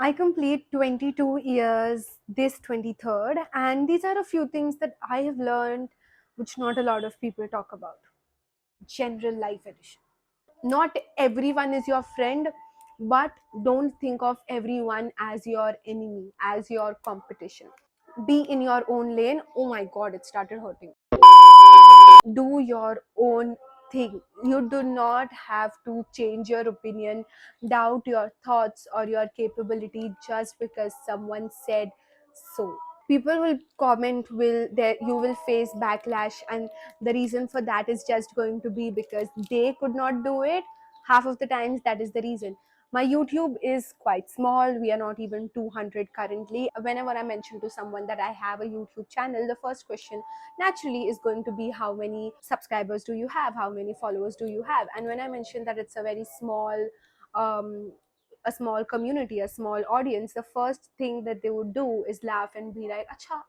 I complete 22 years this 23rd, and these are a few things that I have learned which not a lot of people talk about. General life edition. Not everyone is your friend, but don't think of everyone as your enemy, as your competition. Be in your own lane. Oh my god, it started hurting. Do your own thing. You do not have to change your opinion, doubt your thoughts or your capability just because someone said so. People will comment, will there you will face backlash, and the reason for that is just going to be because they could not do it. Half of the times that is the reason. My YouTube is quite small. We are not even 200 currently. Whenever I mention to someone that I have a YouTube channel, the first question naturally is going to be, how many subscribers do you have, how many followers do you have? And when I mention that it's a very small um, a small community, a small audience, the first thing that they would do is laugh and be like, "Acha,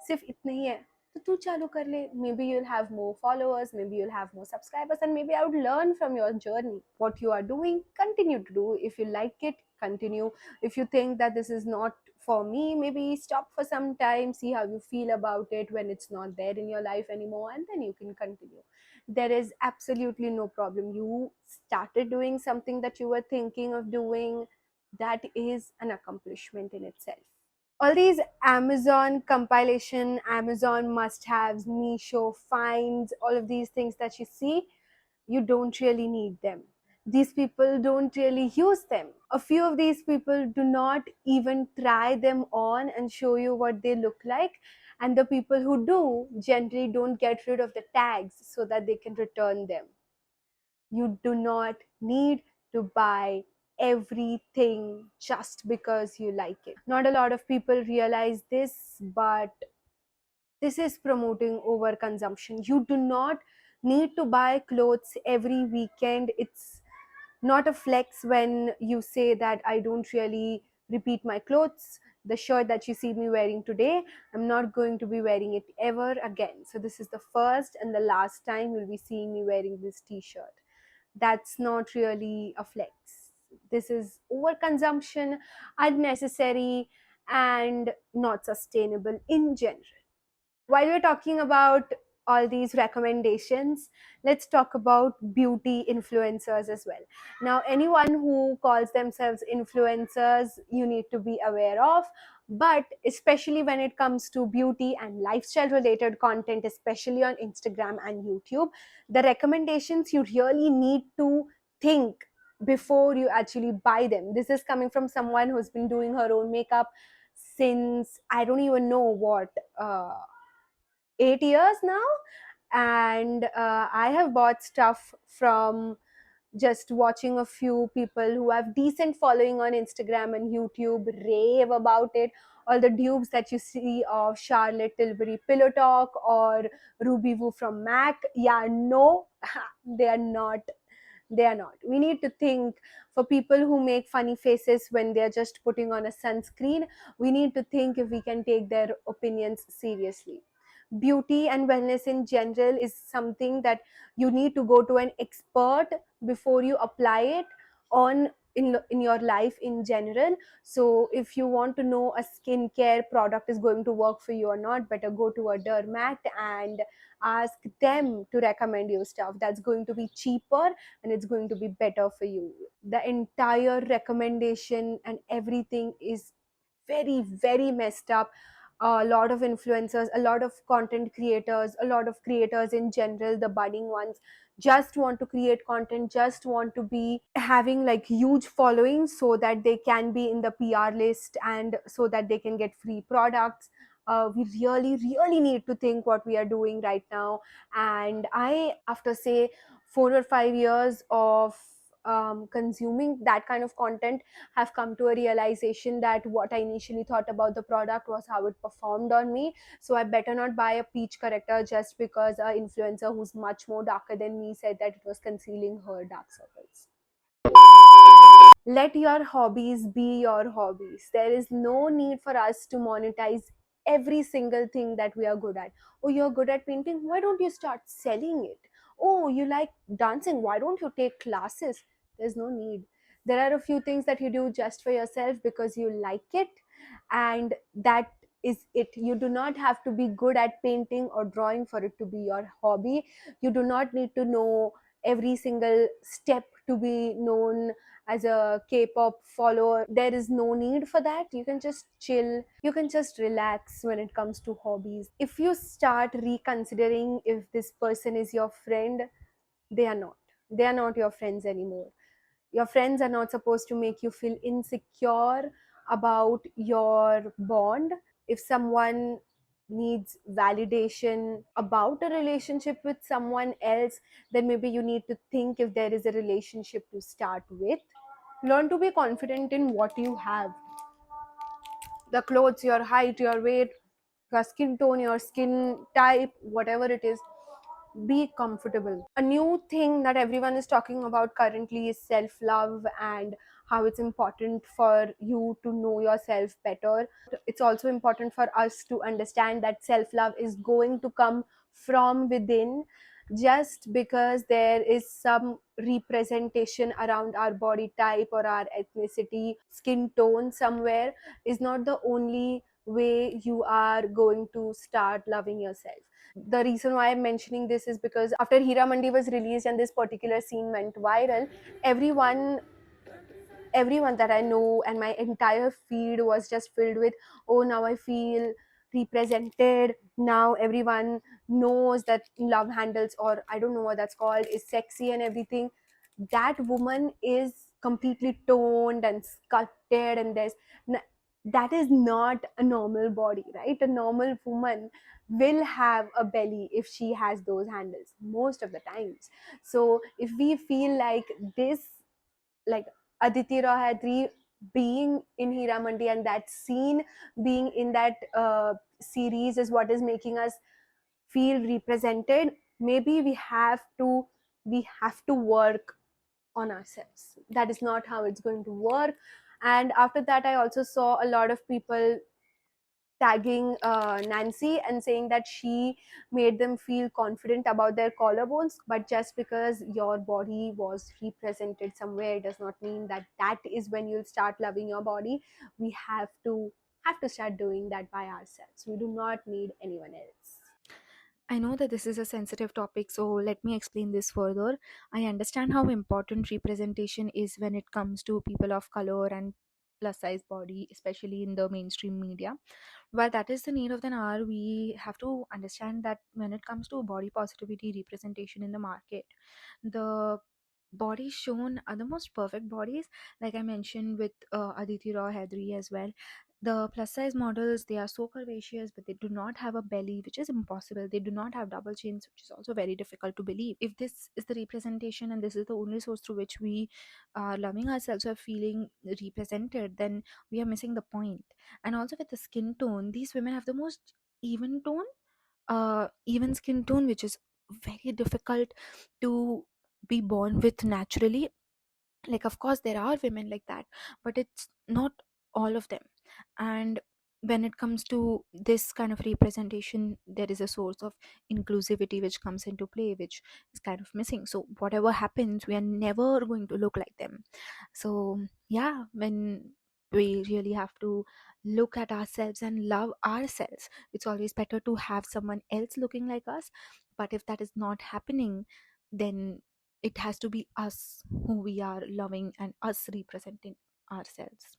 sirf itna hi hai. तो तू चालू कर ले, maybe you'll have more followers, maybe you'll have more subscribers, and maybe I would learn from your journey. What you are doing, continue to do. If you like it, continue. If you think that this is not for me, maybe stop for some time, see how you feel about it when it's not there in your life anymore, and then you can continue. There is absolutely no problem. You started doing something that you were thinking of doing. That is an accomplishment in itself. All these Amazon compilation, Amazon must haves, Misho finds, all of these things that you see, you don't really need them. These people don't really use them. A few of these people do not even try them on and show you what they look like. And the people who do generally don't get rid of the tags so that they can return them. You do not need to buy everything just because you like it. Not a lot of people realize this, but this is promoting overconsumption. You do not need to buy clothes every weekend. It's not a flex when you say that I don't really repeat my clothes. The shirt that you see me wearing today, I'm not going to be wearing it ever again. So, this is the first and the last time you'll be seeing me wearing this t shirt. That's not really a flex. This is overconsumption, unnecessary, and not sustainable in general. While we're talking about all these recommendations, let's talk about beauty influencers as well. Now, anyone who calls themselves influencers, you need to be aware of, but especially when it comes to beauty and lifestyle related content, especially on Instagram and YouTube, the recommendations you really need to think before you actually buy them. This is coming from someone who's been doing her own makeup since I don't even know what. 8 years now, and I have bought stuff from just watching a few people who have decent following on Instagram and YouTube rave about it. All the dupes that you see of Charlotte Tilbury Pillow Talk or Ruby Woo from MAC, yeah, no, they are not. They are not. We need to think, for people who make funny faces when they're just putting on a sunscreen, we need to think if we can take their opinions seriously. Beauty and wellness in general is something that you need to go to an expert before you apply it on in your life in general. So if you want to know a skincare product is going to work for you or not, better go to a dermat and ask them to recommend you stuff that's going to be cheaper and it's going to be better for you. The entire recommendation and everything is very, very messed up. A lot of influencers, a lot of content creators, a lot of creators in general, the budding ones, just want to create content, just want to be having like huge followings so that they can be in the PR list and so that they can get free products. We really, really need to think what we are doing right now. And I, after say 4 or 5 years of consuming that kind of content, have come to a realization that what I initially thought about the product was how it performed on me. So I better not buy a peach corrector just because an influencer who's much more darker than me said that it was concealing her dark circles. Let your hobbies be your hobbies. There is no need for us to monetize every single thing that we are good at. Oh, you're good at painting, why don't you start selling it? Oh, you like dancing, why don't you take classes? There's no need. There are a few things that you do just for yourself because you like it, and that is it. You do not have to be good at painting or drawing for it to be your hobby. You do not need to know every single step to be known as a K-pop follower. There is no need for that. You can just chill, you can just relax when it comes to hobbies. If you start reconsidering if this person is your friend, they are not. They are not your friends anymore. Your friends are not supposed to make you feel insecure about your bond. If someone needs validation about a relationship with someone else, then maybe you need to think if there is a relationship to start with. Learn to be confident in what you have: the clothes, your height, your weight, your skin tone, your skin type, whatever it is. Be comfortable. A new thing that everyone is talking about currently is self love, and how it's important for you to know yourself better. It's also important for us to understand that self love is going to come from within. Just because there is some representation around our body type or our ethnicity, skin tone somewhere, is not the only way you are going to start loving yourself. The reason why I'm mentioning this is because after Hira Mandi was released and this particular scene went viral, everyone everyone that I know and my entire feed was just filled with, oh, now I feel represented. Now everyone knows that love handles, or I don't know what that's called, is sexy and everything. That woman is completely toned and sculpted, and that is not a normal body, right? A normal woman will have a belly if she has those handles most of the times. So if we feel like this, like Aditi Roy being in Hira Mandi and that scene being in that series is what is making us feel represented, maybe we have to work on ourselves. That is not how it's going to work. And after that, I also saw a lot of people tagging Nancy and saying that she made them feel confident about their collarbones. But just because your body was represented somewhere does not mean that that is when you'll start loving your body. We have to start doing that by ourselves. We do not need anyone else. I know that this is a sensitive topic, so let me explain this further. I understand how important representation is when it comes to people of color and plus size body, especially in the mainstream media. While that is the need of the hour, we have to understand that when it comes to body positivity representation in the market, the bodies shown are the most perfect bodies, like I mentioned with Aditi Roy Hedri as well. The plus size models, they are so curvaceous, but they do not have a belly, which is impossible. They do not have double chins, which is also very difficult to believe. If this is the representation and this is the only source through which we are loving ourselves or feeling represented, then we are missing the point. And also with the skin tone, these women have the most even tone, even skin tone, which is very difficult to be born with naturally. Like, of course there are women like that, but it's not all of them. And when it comes to this kind of representation, there is a source of inclusivity which comes into play, which is kind of missing. So whatever happens, we are never going to look like them. So yeah, when we really have to look at ourselves and love ourselves, it's always better to have someone else looking like us. But if that is not happening, then it has to be us who we are loving and us representing ourselves.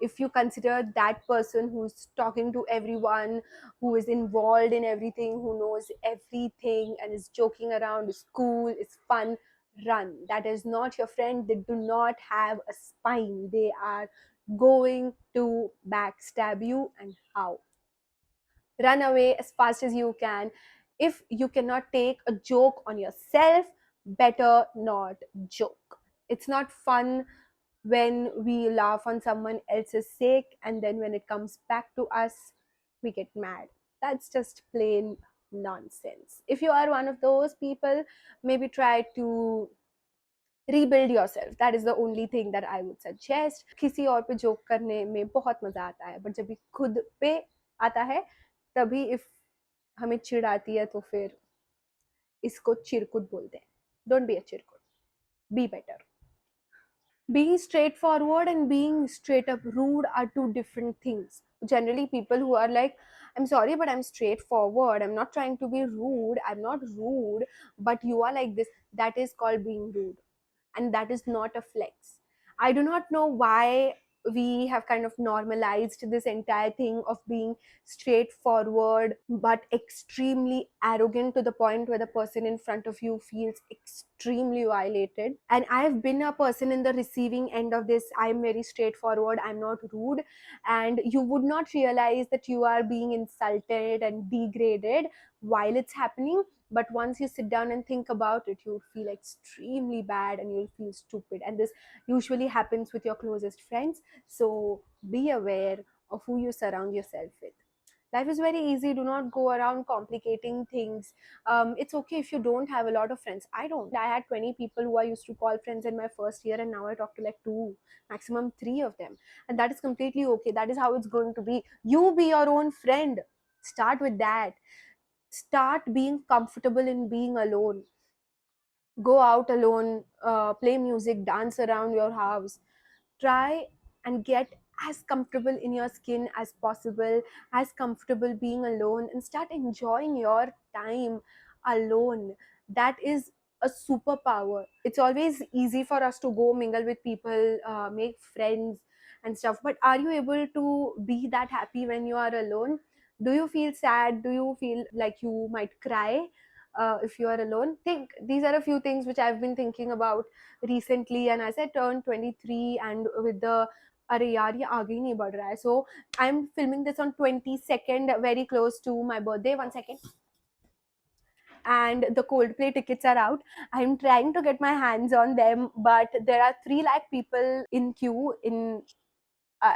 If you consider that person who's talking to everyone, who is involved in everything, who knows everything and is joking around, is cool, is fun, run. That is not your friend. They do not have a spine. They are going to backstab you. And how? Run away as fast as you can. If you cannot take a joke on yourself, better not joke. It's not fun when we laugh on someone else's sake, and then when it comes back to us, we get mad. That's just plain nonsense. If you are one of those people, maybe try to rebuild yourself. That is the only thing that I would suggest. किसी और पे joke करने में बहुत मजा आता है, but जब भी खुद पे आता है, तभी इफ हमें चिढ़ आती है तो फिर इसको चिरकुट बोलते हैं. डोंट बी अ चिरकुट, be better. Being straightforward and being straight up rude are two different things. Generally, people who are like, I'm sorry, but I'm straightforward, I'm not trying to be rude, I'm not rude, but you are like this, that is called being rude, and that is not a flex. I do not know why we have kind of normalized this entire thing of being straightforward but extremely arrogant to the point where the person in front of you feels extremely violated. And I've been a person in the receiving end of this. I'm very straightforward, I'm not rude, and you would not realize that you are being insulted and degraded while it's happening, but once you sit down and think about it, you'll feel extremely bad and you'll feel stupid. And this usually happens with your closest friends. So be aware of who you surround yourself with. Life is very easy. Do not go around complicating things. It's okay if you don't have a lot of friends. I don't. I had 20 people who I used to call friends in my first year, and now I talk to like two, maximum three of them. And that is completely okay. That is how it's going to be. You be your own friend. Start with that. Start being comfortable in being alone. Go out alone, play music, dance around your house. Try and get as comfortable in your skin as possible, as comfortable being alone, and start enjoying your time alone. That is a superpower. It's always easy for us to go mingle with people, make friends and stuff, but are you able to be that happy when you are alone? Do you feel sad? Do you feel like you might cry if you are alone? Think, these are a few things which I've been thinking about recently. And as I turned 23, and with the अरे यार ये आगे ही नहीं बढ़ रहा है, so I'm filming this on 22nd, very close to my birthday. One second. And the Coldplay tickets are out. I'm trying to get my hands on them, but there are 3 lakh people in queue in uh,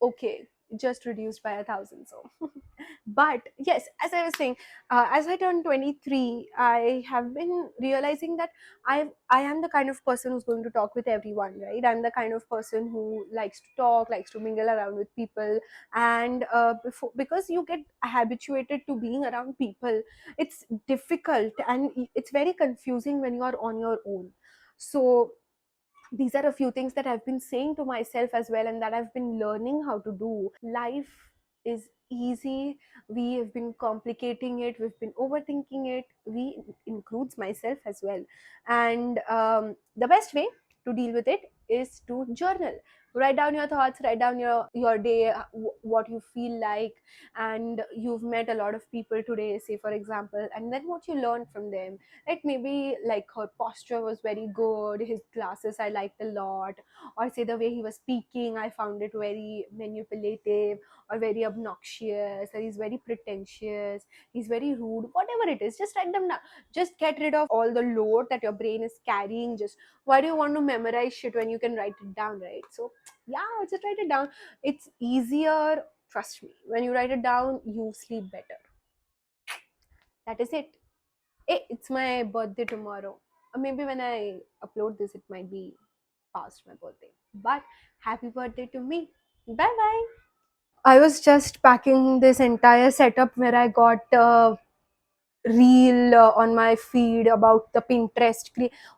okay, just reduced by 1,000. So but yes, as I was saying, as I turned 23, I have been realizing that I am the kind of person who's going to talk with everyone, right? I'm the kind of person who likes to talk, likes to mingle around with people. And because you get habituated to being around people, it's difficult and it's very confusing when you are on your own. So these are a few things that I've been saying to myself as well, and that I've been learning how to do. Life is easy. We have been complicating it, we've been overthinking it, we includes myself as well. And the best way to deal with it is to journal. Write down your thoughts, write down your day, what you feel like. And you've met a lot of people today, say for example, and then what you learned from them. Like maybe like her posture was very good, his glasses I liked a lot, or say the way he was speaking I found it very manipulative, or very obnoxious, or he's very pretentious, he's very rude, whatever it is, just write them down. Just get rid of all the load that your brain is carrying. Just, why do you want to memorize shit when you can write it down, right? So yeah, just write it down. It's easier, trust me. When you write it down, you sleep better. That is it. Hey, it's my birthday tomorrow. Or maybe when I upload this, it might be past my birthday. But happy birthday to me. Bye bye. I was just packing this entire setup where I got a reel on my feed about the Pinterest.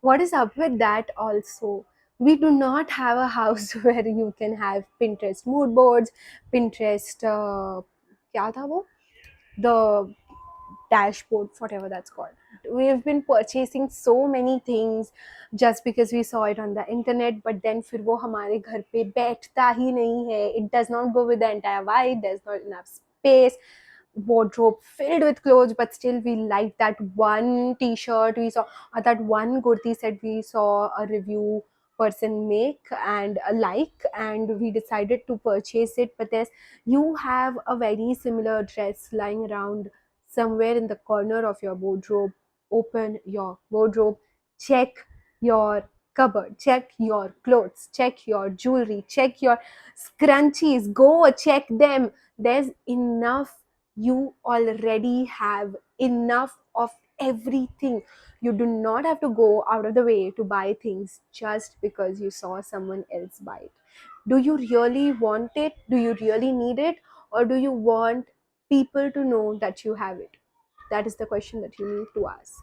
What is up with that also? We do not have a house where you can have Pinterest mood boards, Pinterest, क्या था वो? The dashboard, whatever that's called. We've been purchasing so many things just because we saw it on the internet, but then फिर वो हमारे घर पे बैठता ही नहीं है. It does not go with the entire vibe. There's not enough space. Wardrobe filled with clothes, but still we liked that one t-shirt we saw, or that one kurti set we saw a review person make and a like, and we decided to purchase it. But there's, you have a very similar dress lying around somewhere in the corner of your wardrobe. Open your wardrobe, check your cupboard, check your clothes, check your jewelry, check your scrunchies, go check them. There's enough. You already have enough of everything. You do not have to go out of the way to buy things just because you saw someone else buy it. Do you really want it? Do you really need it? Or do you want people to know that you have it? That is the question that you need to ask.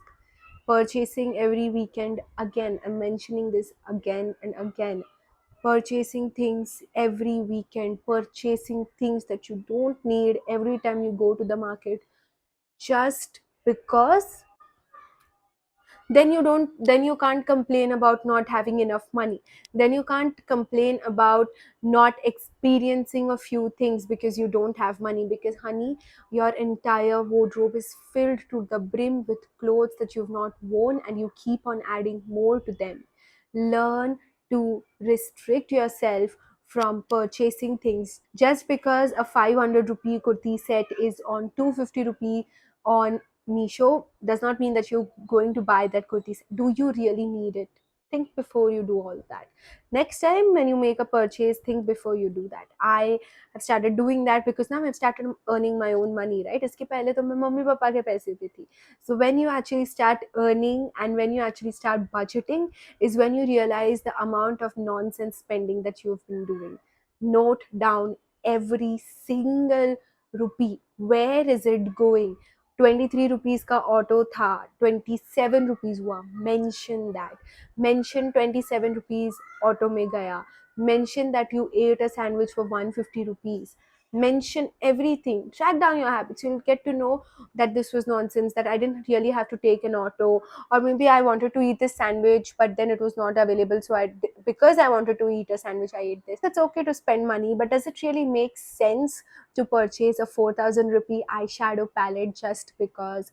Purchasing every weekend, again, I'm mentioning this again and again. purchasing things every weekend, purchasing things that you don't need every time you go to the market, just because then you can't complain about not having enough money. Then you can't complain about not experiencing a few things because you don't have money. Because honey, your entire wardrobe is filled to the brim with clothes that you've not worn, and you keep on adding more to them. Learn to restrict yourself from purchasing things just because a 500 rupee kurti set is on 250 rupee on Misho does not mean that you're going to buy that kurti. Do you really need it? Think before you do all of that. Next time when you make a purchase, think before you do that. I have started doing that because now I've started earning my own money, right? इसके पहले तो मैं mummy papa के पैसे पे थी. So when you actually start earning and when you actually start budgeting is when you realize the amount of nonsense spending that you've been doing. Note down every single rupee. Where is it going? 23 rupees का auto था, 27 rupees हुआ, mention that. Mention 27 rupees auto में गया. Mention that you ate a sandwich for 150 rupees. Mention everything. Track down your habits. You'll get to know that this was nonsense, that I didn't really have to take an auto, or maybe I wanted to eat this sandwich but then it was not available, so because I wanted to eat a sandwich, I ate this. It's okay to spend money, but does it really make sense to purchase a 4,000 rupee eyeshadow palette just because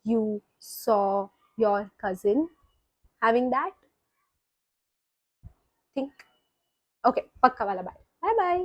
you saw your cousin having that? Think. Okay, pakka wala bye. Bye bye.